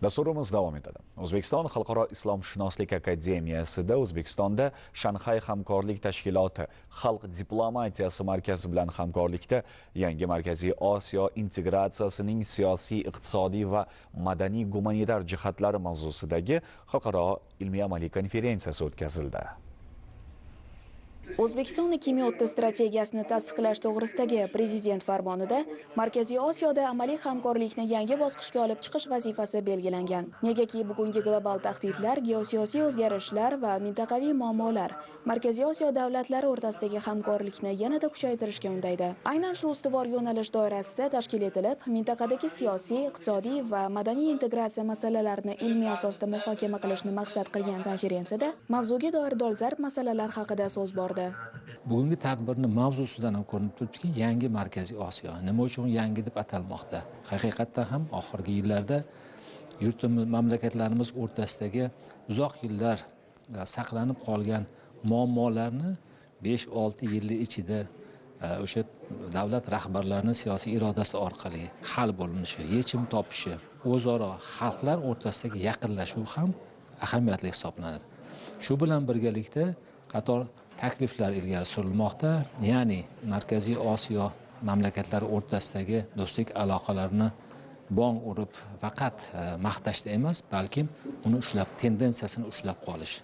Dasturimiz davom etadi. O'zbekiston Xalqaro islomshunoslik akademiyasida O'zbekistonda Shanxay hamkorlik tashkiloti Xalq diplomatiyasi markazi bilan hamkorlikda yangi Markaziy Osiyo integratsiyasining siyosiy, iqtisodiy va madaniy gumanitar jihatlari mavzusidagi xalqaro ilmiy-amaliy konferensiyasi o'tkazildi. O'zbekiston 2030 strategiyasini tasdiqlash to'g'risidagi prezident farmonida Markaziy Osiyoda amaliy hamkorlikni yangi bosqichga olib chiqish vazifasi belgilangan. Negaki bugungi global tahdidlar, geosiyosiy o'zgarishlar va mintaqaviy muammolar Markaziy Osiyo davlatlari o'rtasidagi hamkorlikni yanada kuchaytirishga undaydi. Aynan shu ustuvor yo'nalish doirasida tashkil etilib, mintaqadagi siyosiy, iqtisodiy va madaniy integratsiya masalalarini ilmiy asosda muhokama qilishni maqsad qilgan konferensiyada mavzuga doir dolzarb masalalar haqida so'z bordi. Bugungi tadbirning mavzusidan ham ko'rinib turibdiki, yangi Markaziy Osiyo. Nima uchun yangi deb atalmoqda? Haqiqatdan ham oxirgi yillarda yurtimiz, mamlakatlarimiz o'rtasidagi uzoq yillar saqlanib qolgan muammolarni 5-6 yil ichida o'sha davlat rahbarlarining siyosiy irodasi orqali hal bo'linishi, yechim topishi, o'zaro xalqlar o'rtasidagi yaqinlashuv ham ahamiyatli hisoblanadi. Shu bilan birgalikda qator takliflar ilgari surilmoqda, ya'ni Markaziy Osiyo mamlakatlari o'rtasidagi do'stlik aloqalarini bong urib faqat maqtashda emas, balkim uni tendensiyasini ushlab qolish,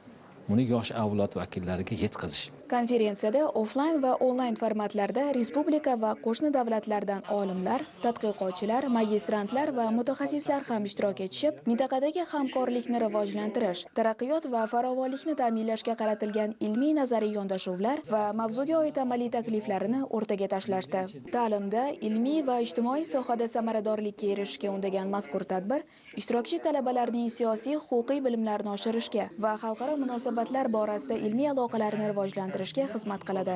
uni yosh avlod vakillariga yetkazish. Konferensiyada offlayn va onlayn formatlarda respublika va qo'shni davlatlardan olimlar, tadqiqotchilar, magistrantlar va mutaxassislar ham ishtirok etishib, mintaqadagi hamkorlikni rivojlantirish, taraqqiyot va farovonlikni ta'minlashga qaratilgan ilmiy nazariy yondashuvlar va mavzuga oid amaliy takliflarini o'rtaga tashlashdi. Ta'limda, ilmiy va ijtimoiy sohada samaradorlikka erishishga undagan mazkur tadbir ishtirokchi talabalarning siyosiy, huquqiy bilimlarini oshirishga va xalqaro munosabatlar borasida ilmiy aloqalarni rivojlantirishga xizmat qiladi.